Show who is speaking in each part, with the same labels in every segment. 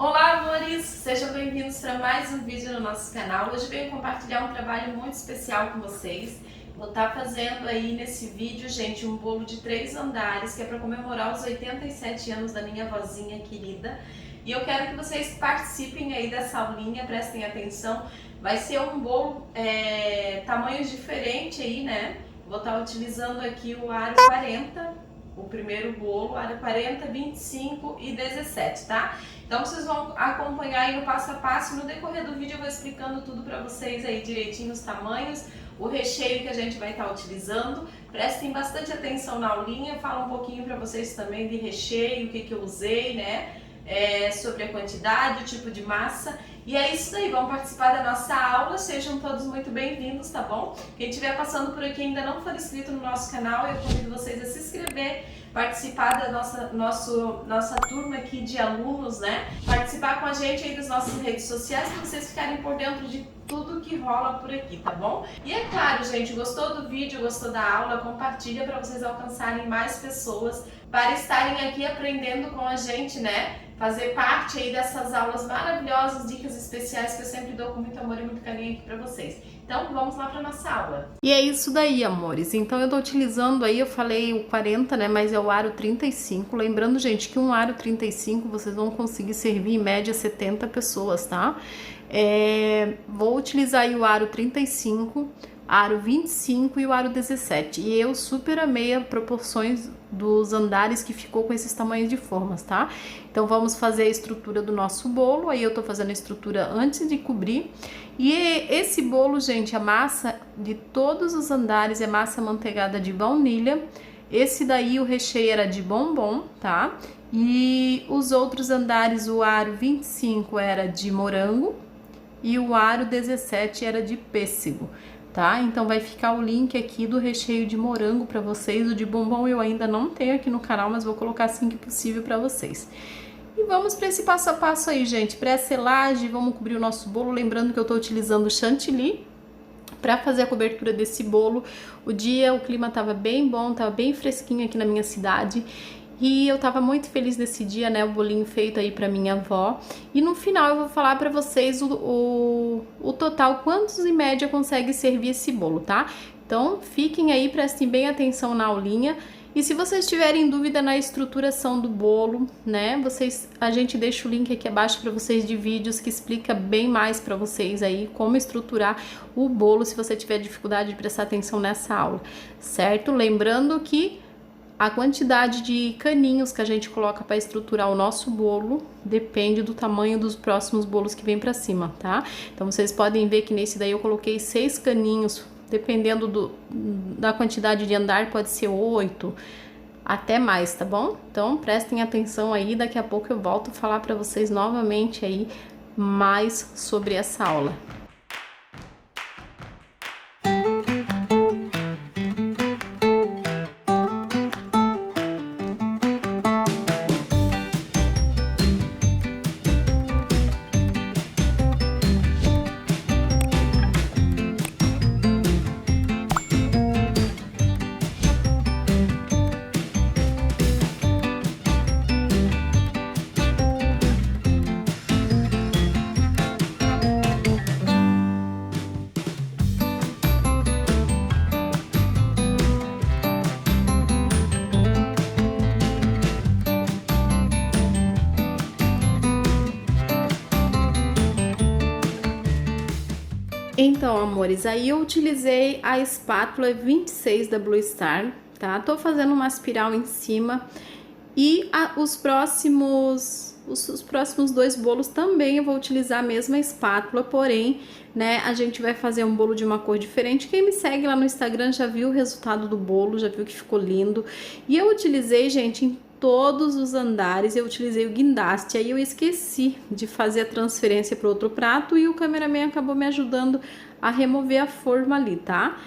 Speaker 1: Olá, amores! Sejam bem-vindos para mais um vídeo no nosso canal. Hoje venho compartilhar um trabalho muito especial com vocês. Vou estar fazendo aí nesse vídeo, gente, um bolo de 3 andares, que é para comemorar os 87 anos da minha vozinha querida. E eu quero que vocês participem aí dessa aulinha, prestem atenção. Vai ser um bolo tamanhos diferentes aí, né? Vou estar utilizando aqui o aro 40. O primeiro bolo, aro 40, 25 e 17, tá? Então vocês vão acompanhar aí no passo a passo. No decorrer do vídeo eu vou explicando tudo pra vocês aí direitinho, os tamanhos, o recheio que a gente vai estar utilizando. Prestem bastante atenção na aulinha, falo um pouquinho pra vocês também de recheio, o que eu usei, né? Sobre a quantidade, o tipo de massa. E é isso daí, vão participar da nossa aula, sejam todos muito bem-vindos, tá bom? Quem estiver passando por aqui e ainda não for inscrito no nosso canal, eu convido vocês a se inscrever, participar da nossa turma aqui de alunos, né? Participar com a gente aí das nossas redes sociais, para vocês ficarem por dentro de tudo que rola por aqui, tá bom? E é claro, gente, gostou do vídeo, gostou da aula, compartilha para vocês alcançarem mais pessoas, para estarem aqui aprendendo com a gente, né? Fazer parte aí dessas aulas maravilhosas, dicas especiais que eu sempre dou com muito amor e muito carinho aqui pra vocês. Então, vamos lá pra nossa aula.
Speaker 2: E é isso daí, amores. Então, eu tô utilizando aí, eu falei o 40, né, mas é o aro 35. Lembrando, gente, que um aro 35 vocês vão conseguir servir em média 70 pessoas, tá? Vou utilizar aí o aro 35, aro 25 e o aro 17. E eu super amei as proporções dos andares que ficou com esses tamanhos de formas, tá? Então vamos fazer a estrutura do nosso bolo. Aí eu tô fazendo a estrutura antes de cobrir. E esse bolo, gente, a massa de todos os andares é massa manteigada de baunilha. Esse daí o recheio era de bombom, tá? E os outros andares, o aro 25 era de morango e o aro 17 era de pêssego, tá? Então vai ficar o link aqui do recheio de morango para vocês. O de bombom eu ainda não tenho aqui no canal, mas vou colocar assim que possível para vocês. E vamos para esse passo a passo aí, gente. Pré-selagem, vamos cobrir o nosso bolo. Lembrando que eu tô utilizando chantilly para fazer a cobertura desse bolo. O clima tava bem bom, tava bem fresquinho aqui na minha cidade. E eu tava muito feliz desse dia, né, o bolinho feito aí pra minha avó. E no final eu vou falar pra vocês o total, quantos em média consegue servir esse bolo, tá? Então fiquem aí, prestem bem atenção na aulinha. E se vocês tiverem dúvida na estruturação do bolo, né, a gente deixa o link aqui abaixo pra vocês de vídeos que explica bem mais pra vocês aí como estruturar o bolo, se você tiver dificuldade de prestar atenção nessa aula, certo? Lembrando que a quantidade de caninhos que a gente coloca para estruturar o nosso bolo depende do tamanho dos próximos bolos que vem para cima, tá? Então vocês podem ver que nesse daí eu coloquei 6 caninhos, dependendo da quantidade de andar, pode ser 8, até mais, tá bom? Então prestem atenção aí, daqui a pouco eu volto a falar para vocês novamente aí mais sobre essa aula. Então, amores, aí eu utilizei a espátula 26 da Blue Star, tá? Tô fazendo uma espiral em cima e os próximos 2 bolos também eu vou utilizar a mesma espátula, porém, né, a gente vai fazer um bolo de uma cor diferente. Quem me segue lá no Instagram já viu o resultado do bolo, já viu que ficou lindo. E eu utilizei, gente, em todos os andares, eu utilizei o guindaste. Aí eu esqueci de fazer a transferência para outro prato e o cameraman acabou me ajudando a remover a forma ali, tá?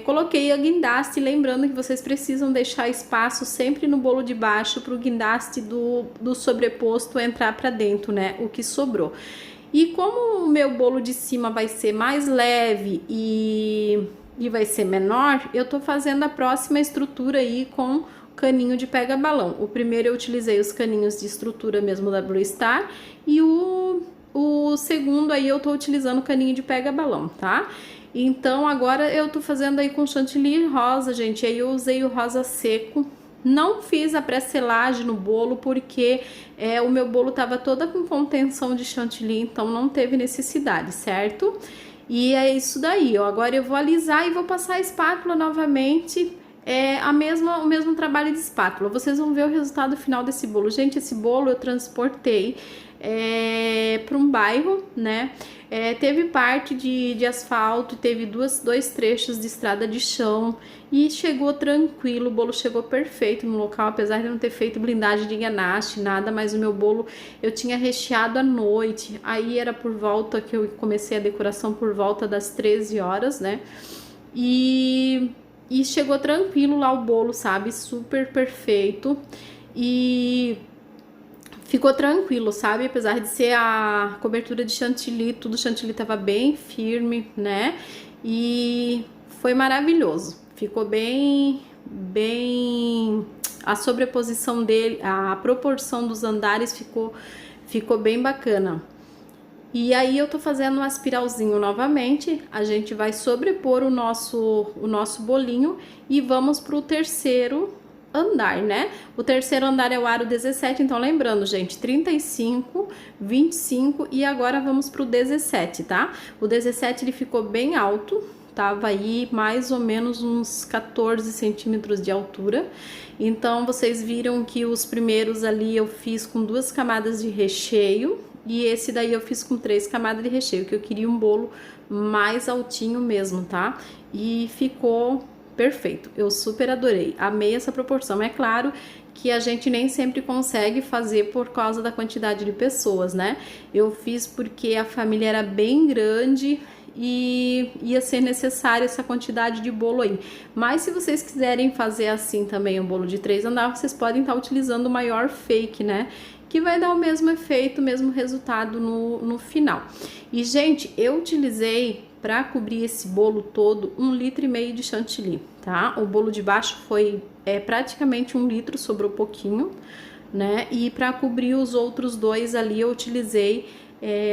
Speaker 2: Coloquei a guindaste, lembrando que vocês precisam deixar espaço sempre no bolo de baixo para o guindaste do sobreposto entrar para dentro, né? O que sobrou. E como o meu bolo de cima vai ser mais leve e vai ser menor, eu tô fazendo a próxima estrutura aí com caninho de pega-balão. O primeiro eu utilizei os caninhos de estrutura mesmo da Blue Star e o segundo aí eu tô utilizando o caninho de pega-balão, tá? Então agora eu tô fazendo aí com chantilly rosa, gente. Aí eu usei o rosa seco. Não fiz a pré-selagem no bolo porque o meu bolo tava toda com contenção de chantilly, então não teve necessidade, certo? E é isso daí, ó. Agora eu vou alisar e vou passar a espátula novamente. O mesmo trabalho de espátula. Vocês vão ver o resultado final desse bolo. Gente, esse bolo eu transportei para um bairro, né? Teve parte de asfalto, teve dois trechos de estrada de chão e chegou tranquilo, o bolo chegou perfeito no local, apesar de não ter feito blindagem de ganache, nada, mas o meu bolo eu tinha recheado à noite, aí era por volta que eu comecei a decoração por volta das 13 horas, né? E chegou tranquilo lá o bolo, sabe? Super perfeito e ficou tranquilo, sabe? Apesar de ser a cobertura de chantilly, tudo chantilly tava bem firme, né? E foi maravilhoso. Ficou bem... A sobreposição dele, a proporção dos andares ficou bem bacana. E aí eu tô fazendo um espiralzinho novamente, a gente vai sobrepor o nosso bolinho e vamos pro terceiro andar, né? O terceiro andar é o aro 17, então lembrando, gente, 35, 25 e agora vamos pro 17, tá? O 17 ele ficou bem alto, tava aí mais ou menos uns 14 centímetros de altura. Então vocês viram que os primeiros ali eu fiz com 2 camadas de recheio e esse daí eu fiz com 3 camadas de recheio, que eu queria um bolo mais altinho mesmo, tá? E ficou perfeito, eu super adorei, amei essa proporção. É claro que a gente nem sempre consegue fazer por causa da quantidade de pessoas, né? Eu fiz porque a família era bem grande e ia ser necessária essa quantidade de bolo aí. Mas se vocês quiserem fazer assim também um bolo de 3 andares, vocês podem estar utilizando o maior fake, né? Que vai dar o mesmo efeito, o mesmo resultado no final. E, gente, eu utilizei para cobrir esse bolo todo 1,5 litro de chantilly, tá? O bolo de baixo foi praticamente 1 litro, sobrou pouquinho, né? E para cobrir os outros 2 ali eu utilizei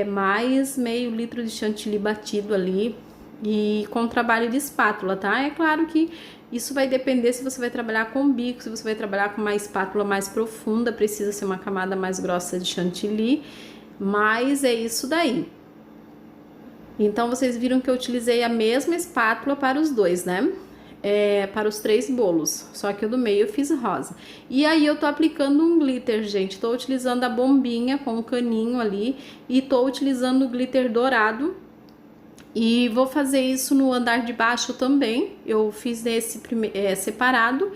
Speaker 2: mais meio litro de chantilly batido ali e com trabalho de espátula, tá? É claro que isso vai depender se você vai trabalhar com bico, se você vai trabalhar com uma espátula mais profunda, precisa ser uma camada mais grossa de chantilly, mas é isso daí. Então vocês viram que eu utilizei a mesma espátula para os dois, né? Para os 3 bolos, só que o do meio eu fiz rosa. E aí eu tô aplicando um glitter, gente. Tô utilizando a bombinha com o caninho ali e tô utilizando o glitter dourado. E vou fazer isso no andar de baixo também. Eu fiz esse separado,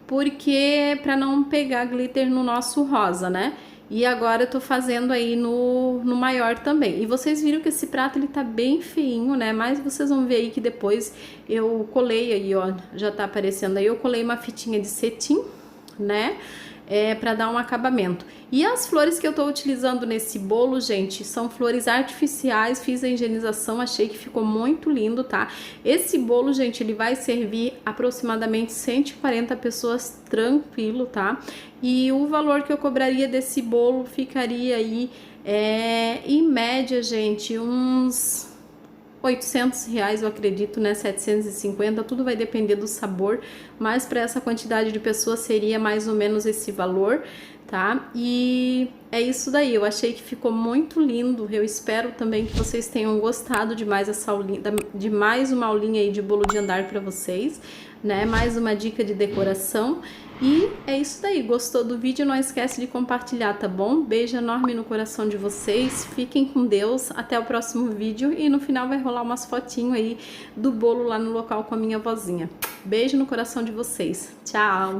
Speaker 2: porque para não pegar glitter no nosso rosa, né? E agora eu tô fazendo aí no maior também. E vocês viram que esse prato ele tá bem feinho, né? Mas vocês vão ver aí que depois eu colei aí, ó, já tá aparecendo aí. Eu colei uma fitinha de cetim, né? Para dar um acabamento. E as flores que eu tô utilizando nesse bolo, gente, são flores artificiais. Fiz a higienização, achei que ficou muito lindo, tá? Esse bolo, gente, ele vai servir aproximadamente 140 pessoas tranquilo, tá? E o valor que eu cobraria desse bolo ficaria aí, em média, gente, uns R$800, eu acredito, né? 750, tudo vai depender do sabor, mas para essa quantidade de pessoas seria mais ou menos esse valor, tá? E é isso daí, eu achei que ficou muito lindo. Eu espero também que vocês tenham gostado de mais de mais uma aulinha aí de bolo de andar para vocês, né? Mais uma dica de decoração. E é isso daí, gostou do vídeo? Não esquece de compartilhar, tá bom? Beijo enorme no coração de vocês, fiquem com Deus, até o próximo vídeo e no final vai rolar umas fotinhos aí do bolo lá no local com a minha vozinha. Beijo no coração de vocês, tchau!